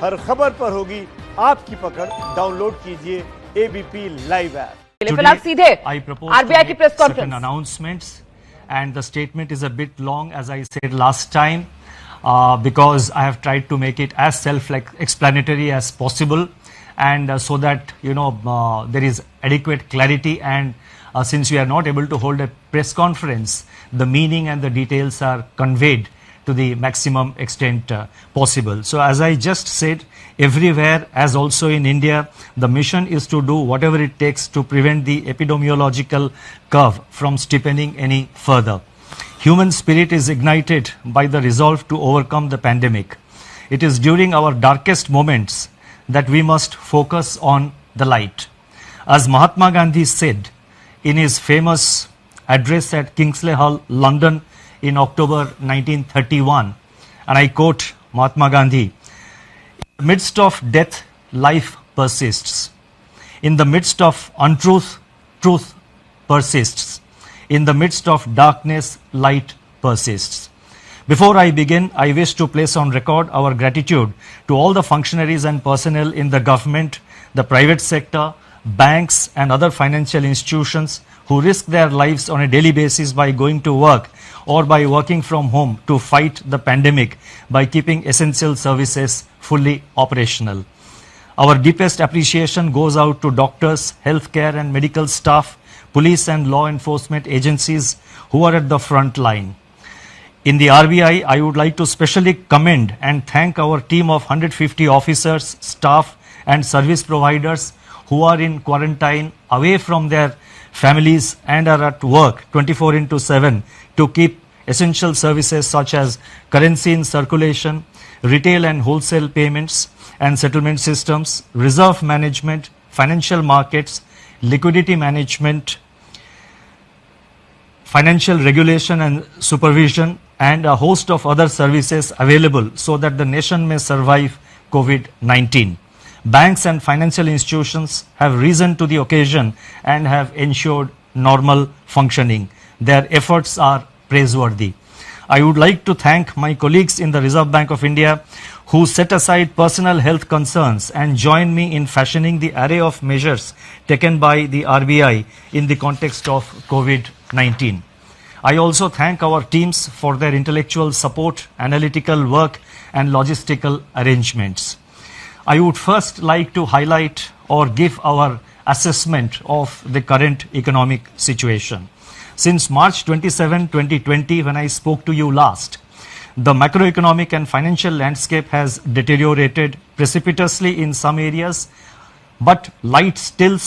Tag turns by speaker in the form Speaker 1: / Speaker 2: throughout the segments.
Speaker 1: हर खबर पर होगी आपकी पकड़। डाउनलोड कीजिए एबीपी लाइव ऐप।
Speaker 2: फिलहाल सीधे
Speaker 3: I propose
Speaker 2: आरबीआई
Speaker 3: to
Speaker 2: की
Speaker 3: make
Speaker 2: press
Speaker 3: certain
Speaker 2: conference.
Speaker 3: announcements, and the statement is a bit long, as I said last time, because I have tried to make it as self-explanatory as possible, and so that there is adequate clarity. And since we are not able to hold a press conference, the meaning and the details are conveyed to the maximum extent possible. So as I just said, everywhere, as also in India, the mission is to do whatever it takes to prevent the epidemiological curve from steepening any further. Human spirit is ignited by the resolve to overcome the pandemic. It is during our darkest moments that we must focus on the light. As Mahatma Gandhi said in his famous address at Kingsley Hall, London, in October 1931, and I quote Mahatma Gandhi, "In the midst of death, life persists. In the midst of untruth, truth persists. In the midst of darkness, light persists." Before I begin, I wish to place on record our gratitude to all the functionaries and personnel in the government, the private sector, banks and other financial institutions who risk their lives on a daily basis by going to work or by working from home to fight the pandemic by keeping essential services fully operational. Our deepest appreciation goes out to doctors, healthcare and medical staff, police and law enforcement agencies who are at the front line. In the RBI, I would like to specially commend and thank our team of 150 officers, staff and service providers who are in quarantine away from their families and are at work 24/7 to keep essential services such as currency in circulation, retail and wholesale payments and settlement systems, reserve management, financial markets, liquidity management, financial regulation and supervision, and a host of other services available so that the nation may survive COVID-19. Banks and financial institutions have risen to the occasion and have ensured normal functioning. Their efforts are praiseworthy. I would like to thank my colleagues in the Reserve Bank of India who set aside personal health concerns and joined me in fashioning the array of measures taken by the RBI in the context of COVID-19. I also thank our teams for their intellectual support, analytical work and logistical arrangements. I would first like to highlight or give our assessment of the current economic situation. Since March 27, 2020, when I spoke to you last, the macroeconomic and financial landscape has deteriorated precipitously in some areas, but light still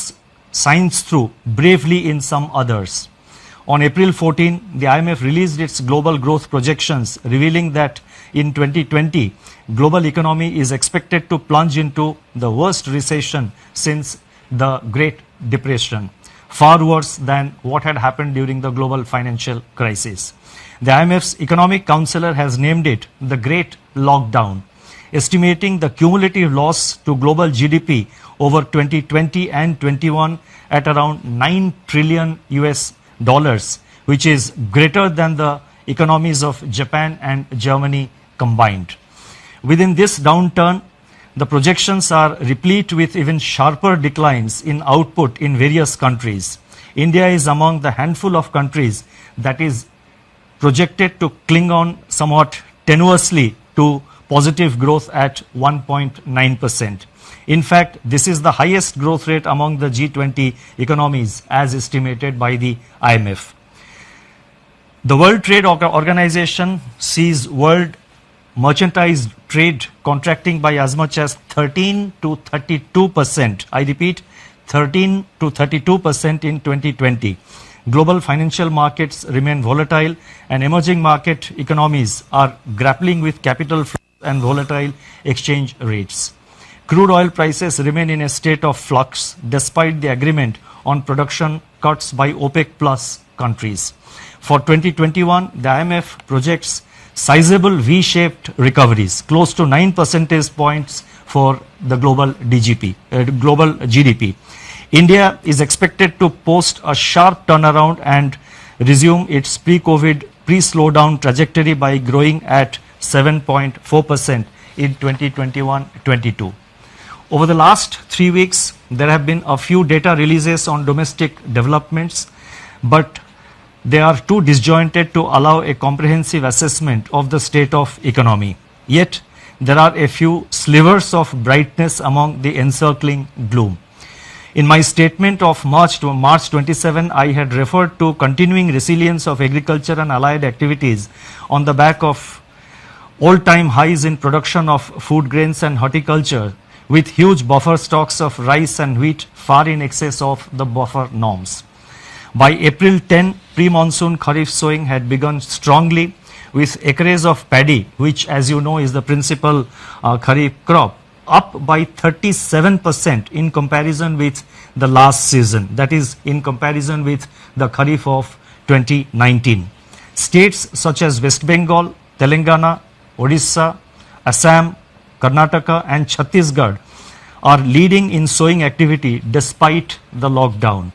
Speaker 3: shines through bravely in some others. On April 14, the IMF released its global growth projections, revealing that in 2020, global economy is expected to plunge into the worst recession since the Great Depression, far worse than what had happened during the global financial crisis. The IMF's economic counselor has named it the Great Lockdown, estimating the cumulative loss to global GDP over 2020 and 21 at around $9 trillion, which is greater than the economies of Japan and Germany combined. Within this downturn, the projections are replete with even sharper declines in output in various countries. India is among the handful of countries that is projected to cling on somewhat tenuously to positive growth at 1.9%. In fact, this is the highest growth rate among the G20 economies as estimated by the IMF. The World Trade Organization sees world merchandise trade contracting by as much as 13 to 32%. I repeat, 13 to 32% in 2020. Global financial markets remain volatile and emerging market economies are grappling with capital flows and volatile exchange rates. Crude oil prices remain in a state of flux despite the agreement on production cuts by OPEC plus countries. For 2021, the IMF projects sizable V-shaped recoveries, close to 9 percentage points for the global GDP. India is expected to post a sharp turnaround and resume its pre-COVID, pre-slowdown trajectory by growing at 7.4% in 2021-22. Over the last 3 weeks, there have been a few data releases on domestic developments, but they are too disjointed to allow a comprehensive assessment of the state of economy. Yet, there are a few slivers of brightness among the encircling gloom. In my statement of March 27, I had referred to continuing resilience of agriculture and allied activities on the back of all-time highs in production of food grains and horticulture, with huge buffer stocks of rice and wheat far in excess of the buffer norms. By April 10, pre-monsoon kharif sowing had begun strongly, with acreage of paddy, which as you know is the principal kharif crop, up by 37% in comparison with the last season, that is in comparison with the kharif of 2019. States such as West Bengal, Telangana, Odisha, Assam, Karnataka and Chhattisgarh are leading in sowing activity despite the lockdown.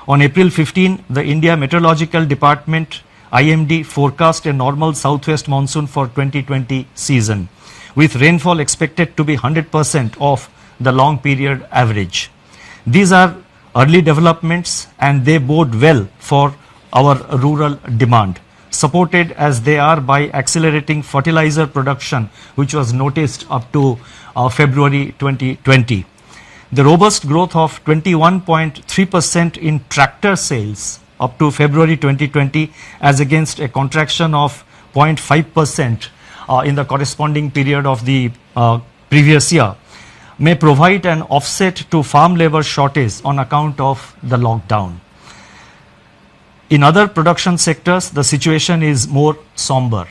Speaker 3: On April 15, the India Meteorological Department IMD forecast a normal southwest monsoon for 2020 season, with rainfall expected to be 100% of the long period average. These are early developments and they bode well for our rural demand, supported as they are by accelerating fertilizer production, which was noticed up to February 2020. The robust growth of 21.3% in tractor sales up to February 2020 as against a contraction of 0.5% in the corresponding period of the previous year may provide an offset to farm labor shortage on account of the lockdown. In other production sectors, the situation is more somber.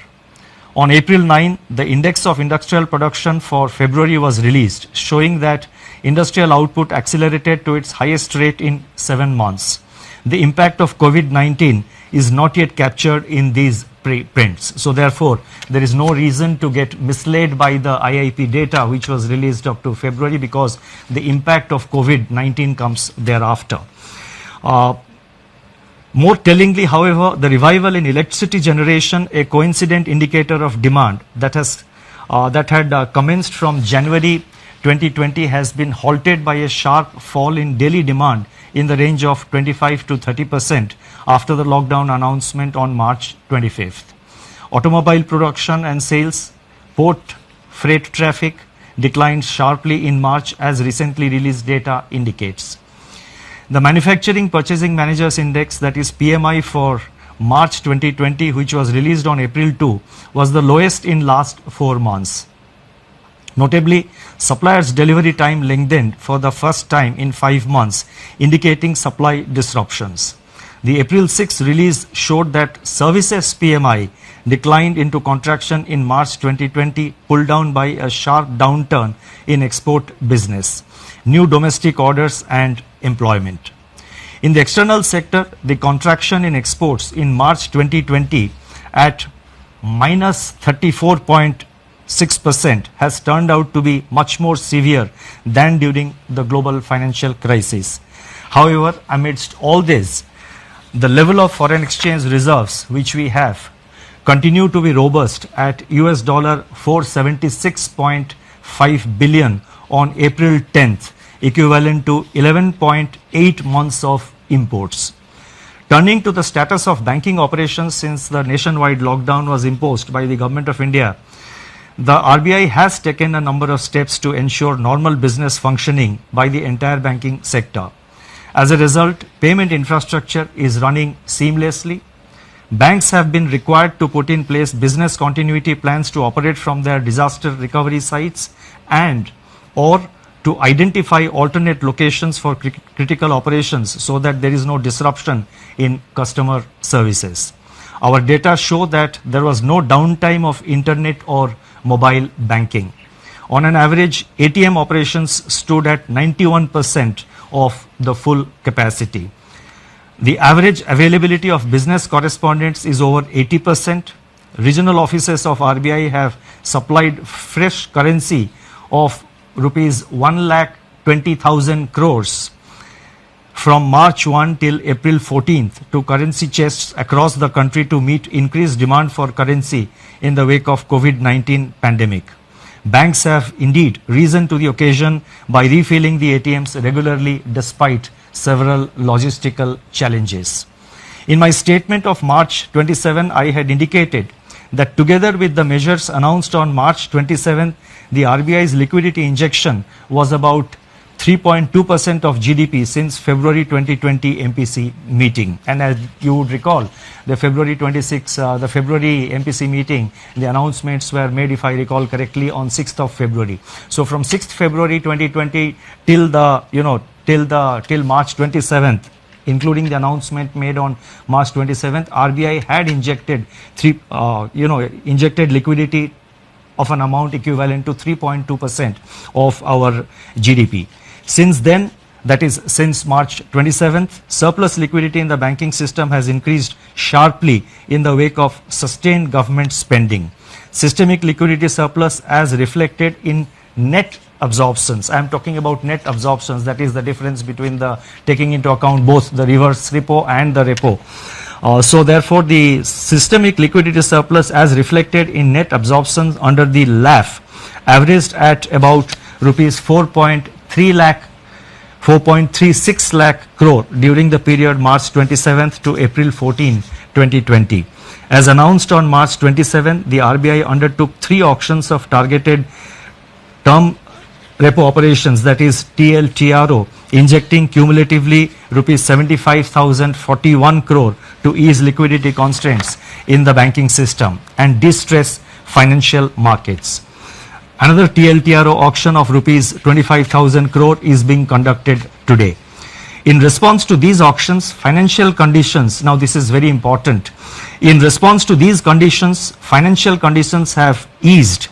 Speaker 3: On April 9, the Index of Industrial Production for February was released, showing that industrial output accelerated to its highest rate in 7 months. The impact of COVID-19 is not yet captured in these prints. So therefore, there is no reason to get misled by the IIP data which was released up to February, because the impact of COVID-19 comes thereafter. More tellingly, however, the revival in electricity generation, a coincident indicator of demand that had commenced from January 2020, has been halted by a sharp fall in daily demand in the range of 25 to 30% after the lockdown announcement on March 25th. Automobile production and sales, port freight traffic declined sharply in March, as recently released data indicates. The Manufacturing Purchasing Managers Index, that is PMI, for March 2020, which was released on April 2, was the lowest in last 4 months. Notably, suppliers' delivery time lengthened for the first time in 5 months, indicating supply disruptions. The April 6 release showed that services PMI declined into contraction in March 2020, pulled down by a sharp downturn in export business, new domestic orders and employment. In the external sector, the contraction in exports in March 2020 at minus 34.6% has turned out to be much more severe than during the global financial crisis. However, amidst all this, the level of foreign exchange reserves which we have continue to be robust at US dollar 476.5 billion on April 10th, equivalent to 11.8 months of imports. Turning to the status of banking operations since the nationwide lockdown was imposed by the Government of India, the RBI has taken a number of steps to ensure normal business functioning by the entire banking sector. As a result, payment infrastructure is running seamlessly. Banks have been required to put in place business continuity plans to operate from their disaster recovery sites and or to identify alternate locations for critical operations so that there is no disruption in customer services. Our data show that there was no downtime of internet or mobile banking. On an average, ATM operations stood at 91% of the full capacity. The average availability of business correspondents is over 80%. Regional offices of RBI have supplied fresh currency of rupees 1,20,000 crores from March 1 till April 14th to currency chests across the country to meet increased demand for currency in the wake of COVID-19 pandemic. banks have indeed risen to the occasion by refilling the ATMs regularly despite several logistical challenges. In my statement of March 27, I had indicated that together with the measures announced on March 27, the RBI's liquidity injection was about 3.2% of GDP since February 2020 MPC meeting. And as you would recall, the February MPC meeting, the announcements were made, if I recall correctly, on 6th of February. So from 6th February 2020 till March 27th, including the announcement made on March 27th, RBI had injected liquidity of an amount equivalent to 3.2% of our GDP. Since then, that is since March 27th, surplus liquidity in the banking system has increased sharply in the wake of sustained government spending. Systemic liquidity surplus as reflected in net absorptions. I am talking about net absorptions, that is the difference between the taking into account both the reverse repo and the repo. So therefore, the systemic liquidity surplus as reflected in net absorptions under the LAF averaged at about rupees 4.36 lakh crore during the period March 27th to April 14, 2020. As announced on March 27, the RBI undertook 3 auctions of targeted term repo operations, that is TLTRO, injecting cumulatively rupees 75,041 crore to ease liquidity constraints in the banking system and distress financial markets. Another TLTRO auction of rupees 25,000 crore is being conducted today. In response to these auctions, financial conditions, now this is very important, in response to these conditions, financial conditions have eased.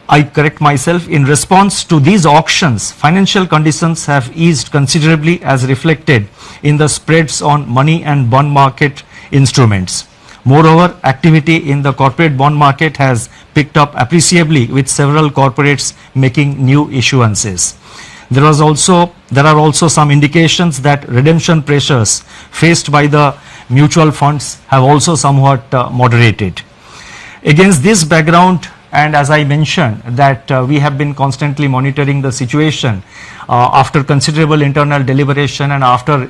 Speaker 3: I correct myself, in response to these auctions, financial conditions have eased considerably as reflected in the spreads on money and bond market instruments. Moreover, activity in the corporate bond market has picked up appreciably with several corporates making new issuances. There are also some indications that redemption pressures faced by the mutual funds have also somewhat moderated. Against this background, and as I mentioned that we have been constantly monitoring the situation after considerable internal deliberation and after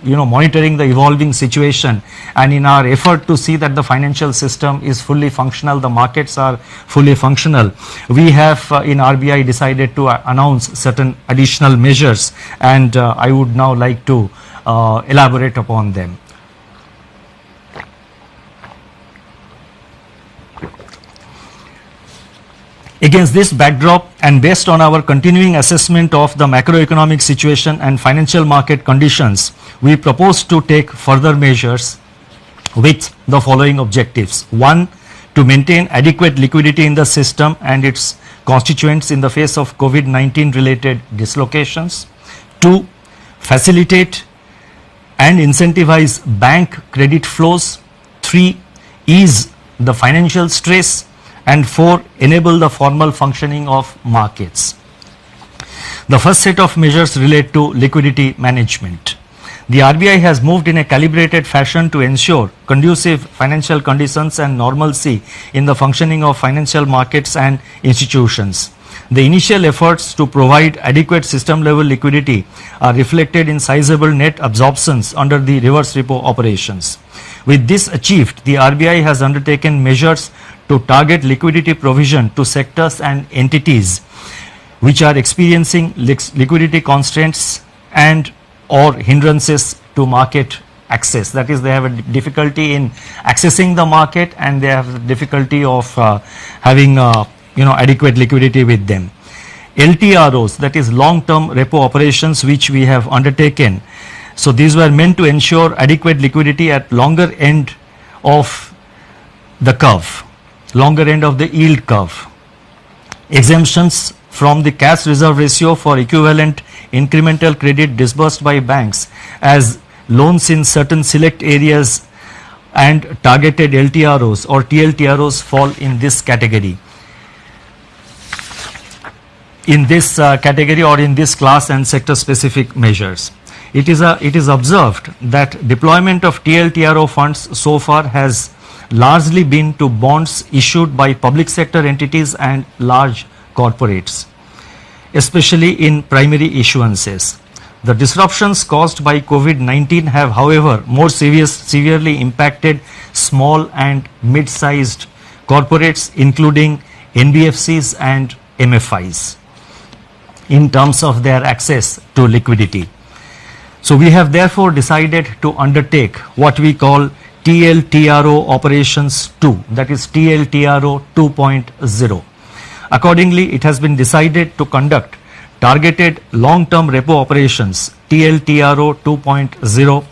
Speaker 3: monitoring the evolving situation, and in our effort to see that the financial system is fully functional, the markets are fully functional, we have in RBI decided to announce certain additional measures, and I would now like to elaborate upon them. Against this backdrop and based on our continuing assessment of the macroeconomic situation and financial market conditions, we propose to take further measures with the following objectives. 1. To maintain adequate liquidity in the system and its constituents in the face of COVID-19 related dislocations. 2. Facilitate and incentivize bank credit flows. 3. Ease the financial stress. And 4. Enable the formal functioning of markets. The first set of measures relate to liquidity management. The RBI has moved in a calibrated fashion to ensure conducive financial conditions and normalcy in the functioning of financial markets and institutions. The initial efforts to provide adequate system level liquidity are reflected in sizable net absorptions under the reverse repo operations. With this achieved, the RBI has undertaken measures to target liquidity provision to sectors and entities which are experiencing liquidity constraints and or hindrances to market access. That is, they have a difficulty in accessing the market and they have difficulty of having adequate liquidity with them. LTROs, that is long-term repo operations, which we have undertaken. So these were meant to ensure adequate liquidity at longer end of the curve, longer end of the yield curve. Exemptions from the cash reserve ratio for equivalent incremental credit disbursed by banks as loans in certain select areas and targeted LTROs or TLTROs fall in this category. In this category or in this class and sector specific measures. It is observed that deployment of TLTRO funds so far has largely been to bonds issued by public sector entities and large corporates, especially in primary issuances. The disruptions caused by COVID-19 have, however, more severely impacted small and mid-sized corporates, including NBFCs and MFIs, in terms of their access to liquidity. So we have therefore decided to undertake what we call TLTRO operations 2, that is TLTRO 2.0. Accordingly, it has been decided to conduct targeted long-term repo operations TLTRO 2.0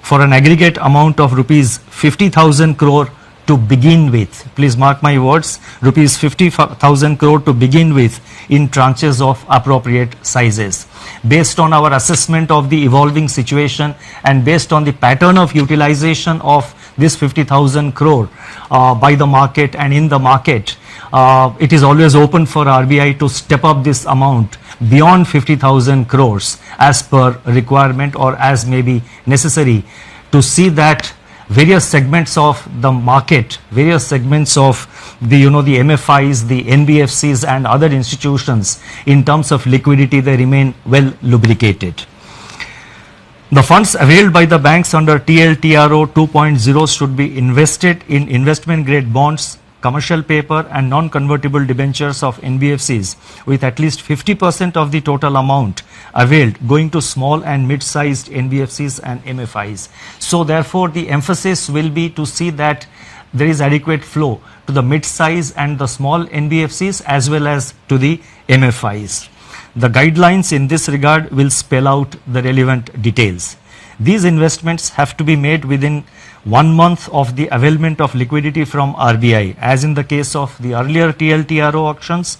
Speaker 3: for an aggregate amount of rupees 50,000 crore to begin with. Please mark my words, rupees 50,000 crore to begin with in tranches of appropriate sizes. Based on our assessment of the evolving situation and based on the pattern of utilization of this 50,000 crore by the market and in the market, it is always open for RBI to step up this amount beyond 50,000 crores as per requirement or as may be necessary to see that various segments of the market, various segments of the MFIs, the NBFCs and other institutions in terms of liquidity, they remain well lubricated. The funds availed by the banks under TLTRO 2.0 should be invested in investment grade bonds, commercial paper and non-convertible debentures of NBFCs with at least 50% of the total amount availed going to small and mid-sized NBFCs and MFIs. So therefore the emphasis will be to see that there is adequate flow to the mid-size and the small NBFCs as well as to the MFIs. The guidelines in this regard will spell out the relevant details. These investments have to be made within 1 month of the availment of liquidity from RBI, as in the case of the earlier TLTRO auctions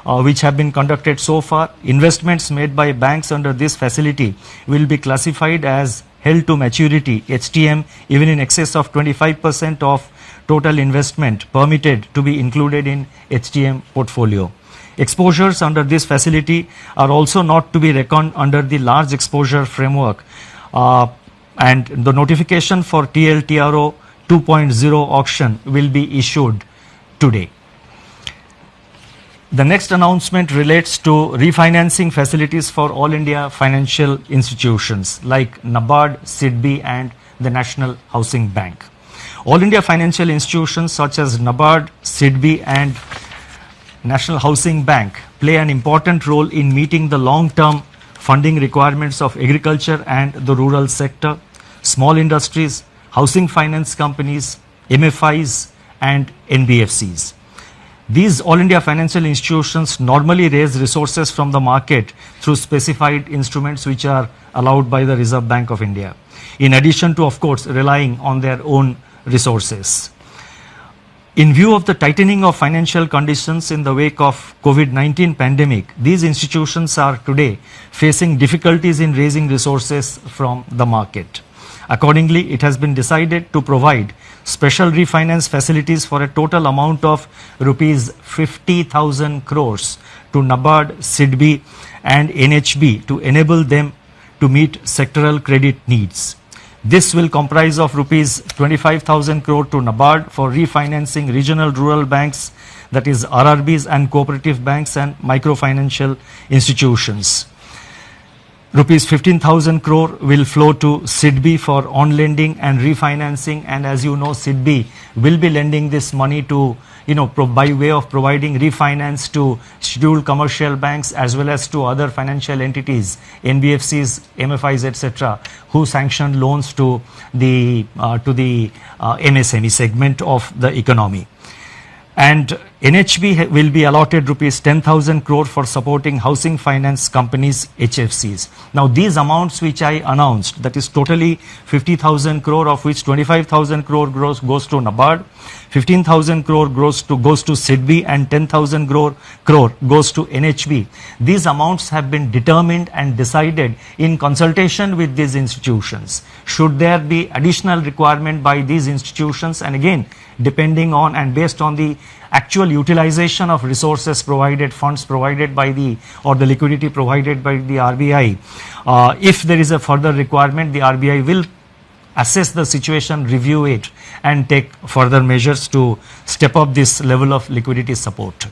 Speaker 3: which have been conducted so far. Investments made by banks under this facility will be classified as held to maturity HTM even in excess of 25% of total investment permitted to be included in HTM portfolio. Exposures under this facility are also not to be reckoned under the large exposure framework, and the notification for TLTRO 2.0 auction will be issued today. The next announcement relates to refinancing facilities for all India financial institutions like NABARD, SIDBI and the National Housing Bank. All India financial institutions such as NABARD, SIDBI and National Housing Bank play an important role in meeting the long-term funding requirements of agriculture and the rural sector, small industries, housing finance companies, MFIs and NBFCs. These All India financial institutions normally raise resources from the market through specified instruments which are allowed by the Reserve Bank of India, in addition to, of course, relying on their own resources. In view of the tightening of financial conditions in the wake of COVID-19 pandemic, these institutions are today facing difficulties in raising resources from the market. Accordingly, it has been decided to provide special refinance facilities for a total amount of rupees 50,000 crores to NABARD, SIDBI and NHB to enable them to meet sectoral credit needs. This will comprise of rupees 25,000 crore to NABARD for refinancing regional rural banks, that is RRBs and cooperative banks and microfinancial institutions. Rupees 15,000 crore will flow to SIDBI for on-lending and refinancing, and as you know, SIDBI will be lending this money to, by way of providing refinance to scheduled commercial banks as well as to other financial entities, NBFCs, MFIs, etc., who sanction loans to the MSME segment of the economy. And NHB will be allotted rupees 10,000 crore for supporting housing finance companies, HFCs. Now these amounts which I announced, that is totally 50,000 crore, of which 25,000 crore goes to NABARD, 15,000 crore goes to SIDBI and 10,000 crore goes to NHB. These amounts have been determined and decided in consultation with these institutions. Should there be additional requirement by these institutions, and again depending on and based on the actual utilization of resources provided, funds provided by the liquidity provided by the RBI, if there is a further requirement, the RBI will assess the situation, review it, and take further measures to step up this level of liquidity support.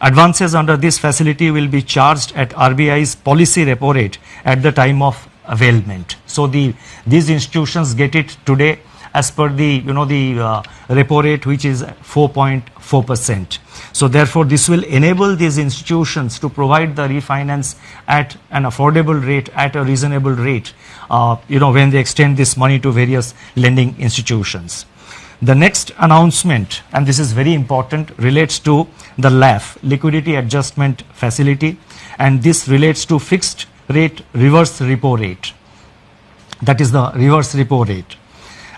Speaker 3: Advances under this facility will be charged at RBI's policy repo rate at the time of availment. So these institutions get it today as per the repo rate, which is 4.4%. So therefore this will enable these institutions to provide the refinance at an affordable rate, at a reasonable rate, when they extend this money to various lending institutions. The next announcement, and this is very important, relates to the LAF, Liquidity Adjustment Facility, and this relates to fixed rate reverse repo rate. That is the reverse repo rate.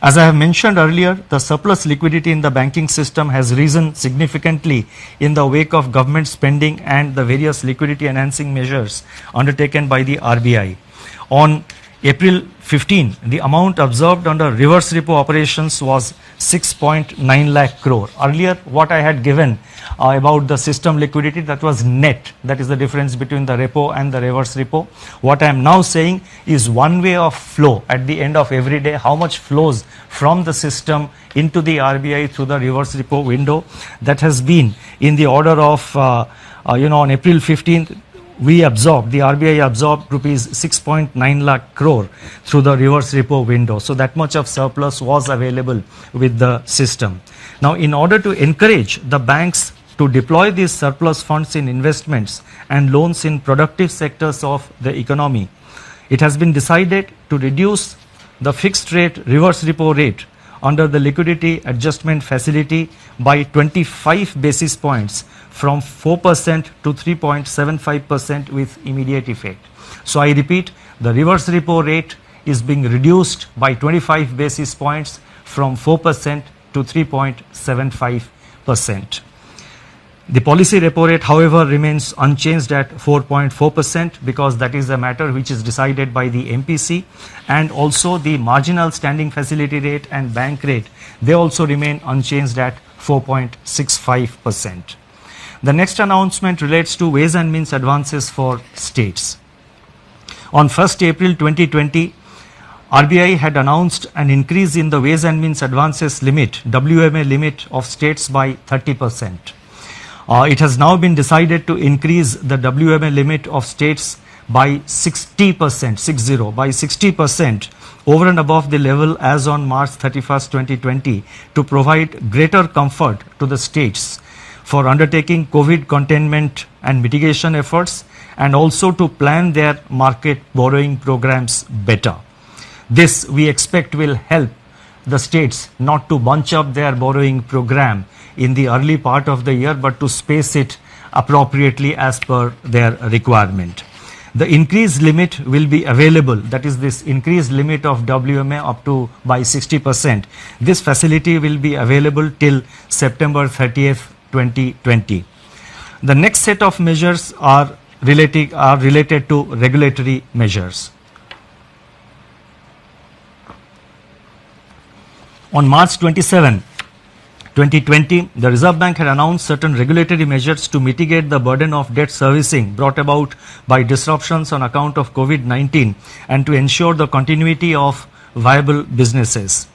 Speaker 3: As I have mentioned earlier, the surplus liquidity in the banking system has risen significantly in the wake of government spending and the various liquidity enhancing measures undertaken by the RBI. On April 15, the amount observed under reverse repo operations was 6.9 lakh crore. Earlier, what I had given about the system liquidity, that was net. That is the difference between the repo and the reverse repo. What I am now saying is one way of flow at the end of every day, how much flows from the system into the RBI through the reverse repo window. That has been in the order of, on April 15th, the RBI absorbed rupees 6.9 lakh crore through the reverse repo window. So that much of surplus was available with the system. Now, in order to encourage the banks to deploy these surplus funds in investments and loans in productive sectors of the economy, it has been decided to reduce the fixed rate reverse repo rate under the liquidity adjustment facility by 25 basis points from 4% to 3.75% with immediate effect. So I repeat, the reverse repo rate is being reduced by 25 basis points from 4% to 3.75%. The policy repo rate, however, remains unchanged at 4.4% because that is a matter which is decided by the MPC, and also the marginal standing facility rate and bank rate, they also remain unchanged at 4.65%. The next announcement relates to ways and means advances for states. On 1st April 2020, RBI had announced an increase in the ways and means advances limit, WMA limit of states by 30%. It has now been decided to increase the WMA limit of states by 60% over and above the level as on March 31st, 2020 to provide greater comfort to the states for undertaking COVID containment and mitigation efforts, and also to plan their market borrowing programs better. This we expect will help the states not to bunch up their borrowing program in the early part of the year, but to space it appropriately as per their requirement. The increased limit will be available, that is this increased limit of WMA up to by 60%. This facility will be available till September 30th, 2020. The next set of measures are related to regulatory measures. On March 27, 2020, the Reserve Bank had announced certain regulatory measures to mitigate the burden of debt servicing brought about by disruptions on account of COVID-19 and to ensure the continuity of viable businesses.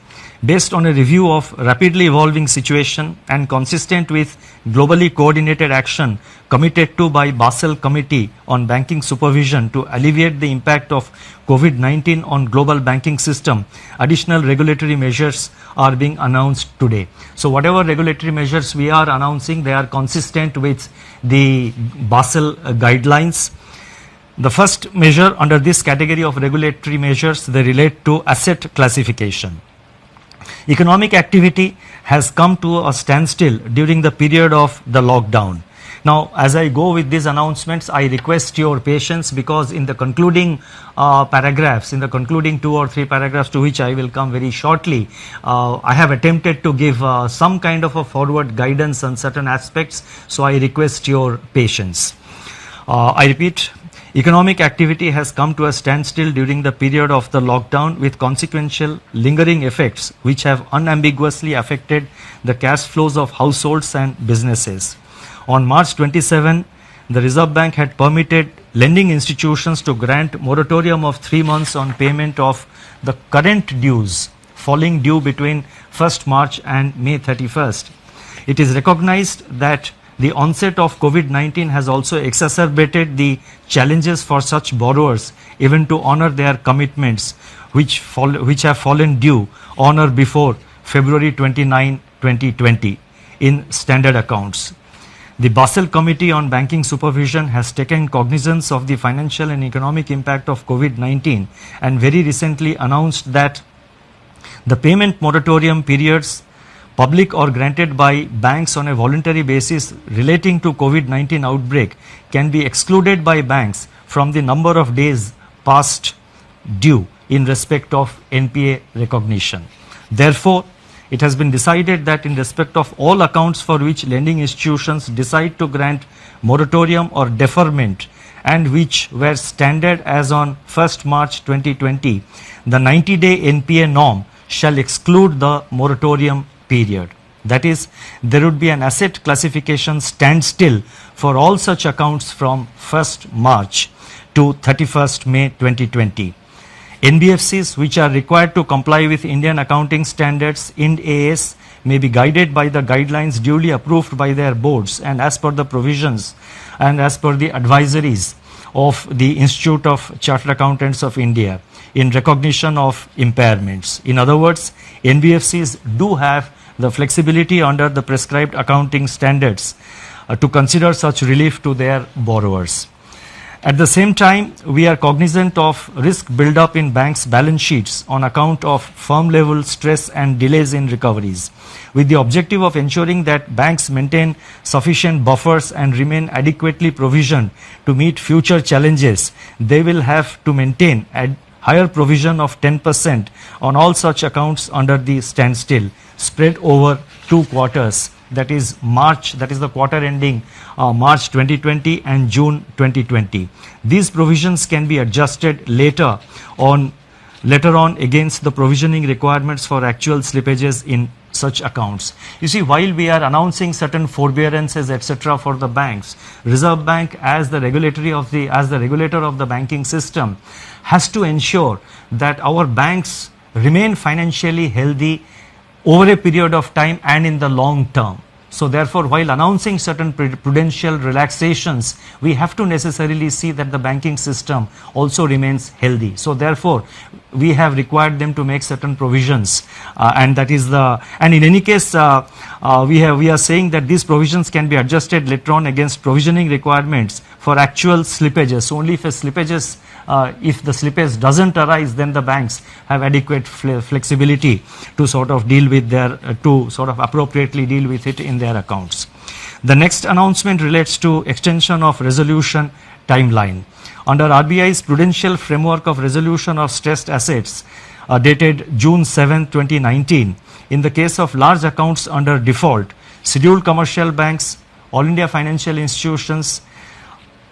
Speaker 3: Based on a review of rapidly evolving situation and consistent with globally coordinated action committed to by Basel Committee on Banking Supervision to alleviate the impact of COVID-19 on global banking system, additional regulatory measures are being announced today. So whatever regulatory measures we are announcing, they are consistent with the Basel guidelines. The first measure under this category of regulatory measures, they relate to asset classification. Economic activity has come to a standstill during the period of the lockdown. Now, as I go with these announcements, I request your patience because in the concluding paragraphs, in the concluding 2 or 3 paragraphs to which I will come very shortly, I have attempted to give some kind of a forward guidance on certain aspects, so I request your patience. I repeat, economic activity has come to a standstill during the period of the lockdown with consequential lingering effects which have unambiguously affected the cash flows of households and businesses. On March 27, the Reserve Bank had permitted lending institutions to grant moratorium of 3 months on payment of the current dues falling due between 1st March and May 31st. It is recognized that the onset of COVID-19 has also exacerbated the challenges for such borrowers even to honor their commitments which have fallen due on or before February 29, 2020 in standard accounts. The Basel Committee on Banking Supervision has taken cognizance of the financial and economic impact of COVID-19 and very recently announced that the payment moratorium periods, public or granted by banks on a voluntary basis relating to COVID-19 outbreak, can be excluded by banks from the number of days past due in respect of NPA recognition. Therefore, it has been decided that in respect of all accounts for which lending institutions decide to grant moratorium or deferment and which were standard as on 1st March 2020, the 90-day NPA norm shall exclude the moratorium period. That is, there would be an asset classification standstill for all such accounts from 1st March to 31st May 2020. NBFCs which are required to comply with Indian accounting standards Ind AS may be guided by the guidelines duly approved by their boards and as per the provisions and as per the advisories of the Institute of Chartered Accountants of India in recognition of impairments. In other words, NBFCs do have the flexibility under the prescribed accounting standards to consider such relief to their borrowers. At the same time, we are cognizant of risk build-up in banks' balance sheets on account of firm-level stress and delays in recoveries. With the objective of ensuring that banks maintain sufficient buffers and remain adequately provisioned to meet future challenges, they will have to maintain a higher provision of 10% on all such accounts under the standstill, spread over 2 quarters. That is March, that is the quarter ending March 2020 and June 2020. These provisions can be adjusted later on against the provisioning requirements for actual slippages in such accounts. You see, while we are announcing certain forbearances, etc., for the banks, Reserve Bank, as the regulator of the banking system, has to ensure that our banks remain financially healthy over a period of time and in the long term. So therefore, while announcing certain prudential relaxations, we have to necessarily see that the banking system also remains healthy. So therefore, we have required them to make certain provisions, and in any case, we are saying that these provisions can be adjusted later on against provisioning requirements for actual slippages. Only if the slippage doesn't arise, then the banks have adequate flexibility to sort of appropriately deal with it in their accounts. The next announcement relates to extension of resolution timeline. Under RBI's Prudential Framework of Resolution of Stressed Assets, dated June 7, 2019, in the case of large accounts under default, scheduled commercial banks, all India financial institutions,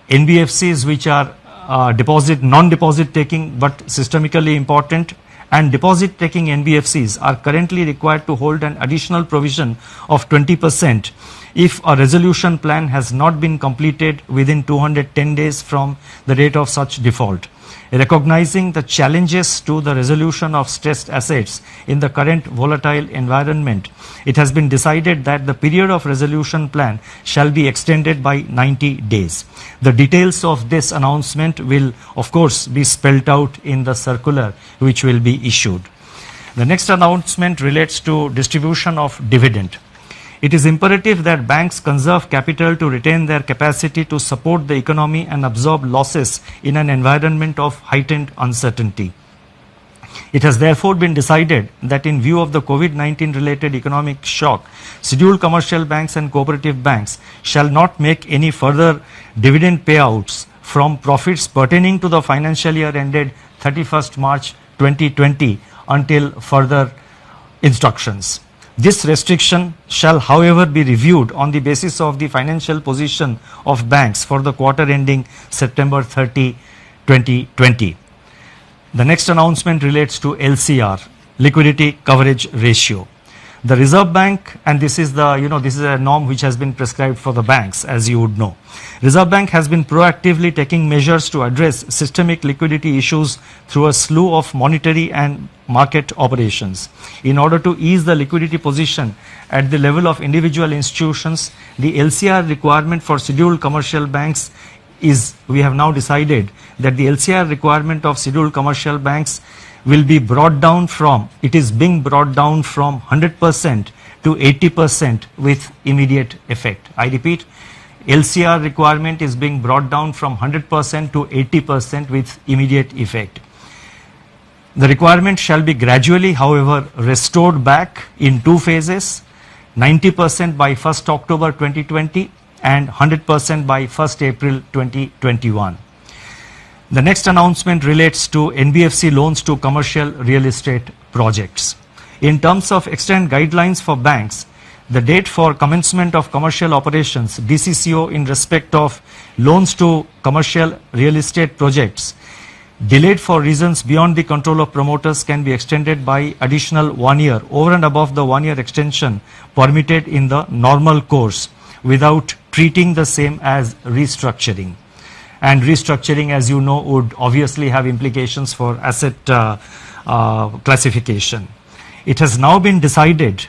Speaker 3: NBFCs which are non-deposit taking but systemically important, and deposit taking NBFCs are currently required to hold an additional provision of 20% if a resolution plan has not been completed within 210 days from the date of such default. Recognizing the challenges to the resolution of stressed assets in the current volatile environment, it has been decided that the period of resolution plan shall be extended by 90 days. The details of this announcement will, of course, be spelled out in the circular which will be issued. The next announcement relates to distribution of dividend. It is imperative that banks conserve capital to retain their capacity to support the economy and absorb losses in an environment of heightened uncertainty. It has therefore been decided that in view of the COVID-19 related economic shock, scheduled commercial banks and cooperative banks shall not make any further dividend payouts from profits pertaining to the financial year ended 31st March 2020 until further instructions. This restriction shall, however, be reviewed on the basis of the financial position of banks for the quarter ending September 30, 2020. The next announcement relates to LCR, Liquidity Coverage Ratio. The Reserve Bank, and this is this is a norm which has been prescribed for the banks, as you would know. Reserve Bank has been proactively taking measures to address systemic liquidity issues through a slew of monetary and market operations. In order to ease the liquidity position at the level of individual institutions, the LCR requirement for scheduled commercial banks we have now decided that the LCR requirement of scheduled commercial banks will be brought down from, it is being brought down from 100% to 80% with immediate effect. I repeat, LCR requirement is being brought down from 100% to 80% with immediate effect. The requirement shall be gradually, however, restored back in two phases, 90% by 1st October 2020 and 100% by 1st April 2021. The next announcement relates to NBFC loans to commercial real estate projects. In terms of extant guidelines for banks, the date for commencement of commercial operations, DCCO, in respect of loans to commercial real estate projects delayed for reasons beyond the control of promoters can be extended by additional 1 year over and above the 1 year extension permitted in the normal course without treating the same as restructuring. And restructuring, as you know, would obviously have implications for asset classification. It has now been decided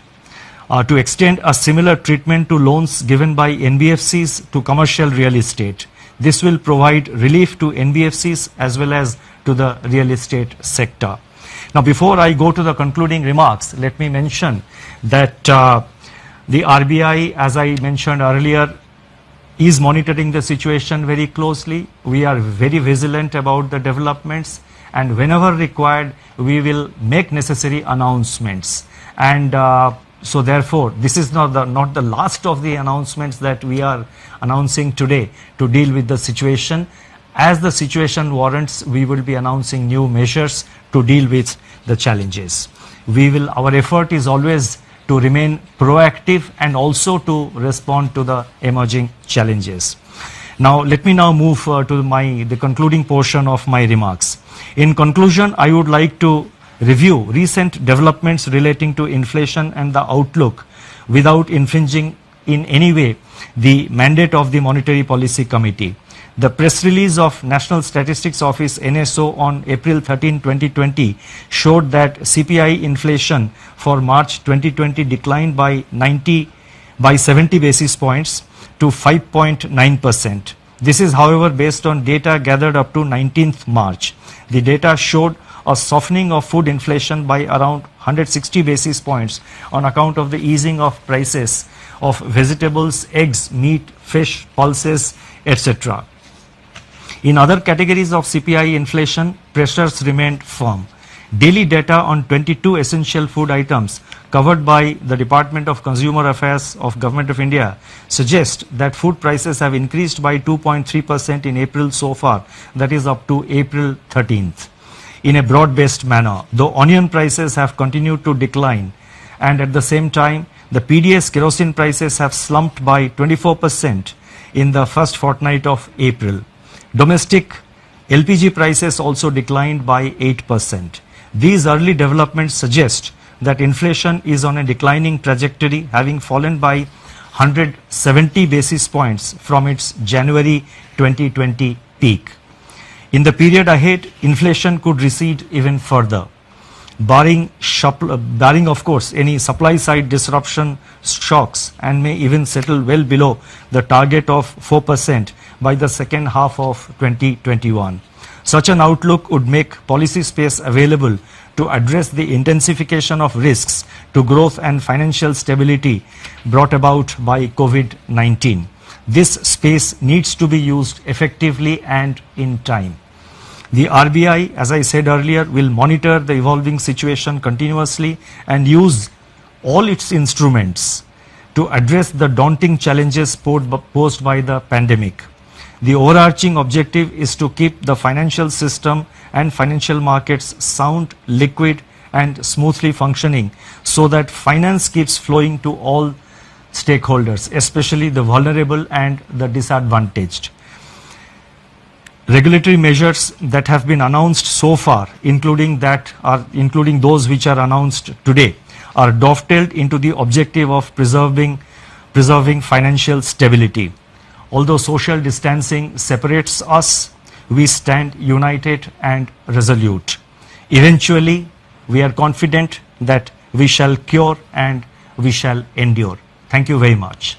Speaker 3: to extend a similar treatment to loans given by NBFCs to commercial real estate. This will provide relief to NBFCs as well as to the real estate sector. Now, before I go to the concluding remarks, let me mention that the RBI, as I mentioned earlier, is monitoring the situation very closely. We are very vigilant about the developments, and whenever required, we will make necessary announcements. And so therefore, this is not the last of the announcements that we are announcing today to deal with the situation. As the situation warrants, we will be announcing new measures to deal with the challenges. Our effort is always to remain proactive and also to respond to the emerging challenges. Now, let me now move to the concluding portion of my remarks. In conclusion, I would like to review recent developments relating to inflation and the outlook without infringing in any way the mandate of the Monetary Policy Committee. The press release of National Statistics Office NSO on April 13, 2020 showed that CPI inflation for March 2020 declined by 70 basis points to 5.9%. This is, however, based on data gathered up to 19th March. The data showed a softening of food inflation by around 160 basis points on account of the easing of prices of vegetables, eggs, meat, fish, pulses, etc. In other categories of CPI inflation, pressures remained firm. Daily data on 22 essential food items covered by the Department of Consumer Affairs of Government of India suggest that food prices have increased by 2.3% in April so far, that is up to April 13th, in a broad-based manner, though onion prices have continued to decline, and at the same time, the PDS kerosene prices have slumped by 24% in the first fortnight of April. Domestic LPG prices also declined by 8%. These early developments suggest that inflation is on a declining trajectory, having fallen by 170 basis points from its January 2020 peak. In the period ahead, inflation could recede even further, barring of course any supply side disruption shocks, and may even settle well below the target of 4% by the second half of 2021. Such an outlook would make policy space available to address the intensification of risks to growth and financial stability brought about by COVID-19. This space needs to be used effectively and in time. The RBI, as I said earlier, will monitor the evolving situation continuously and use all its instruments to address the daunting challenges posed by the pandemic. The overarching objective is to keep the financial system and financial markets sound, liquid, and smoothly functioning so that finance keeps flowing to all stakeholders, especially the vulnerable and the disadvantaged. Regulatory measures that have been announced so far, including those which are announced today, are dovetailed into the objective of preserving financial stability. Although social distancing separates us, we stand united and resolute. Eventually, we are confident that we shall cure and we shall endure. Thank you very much.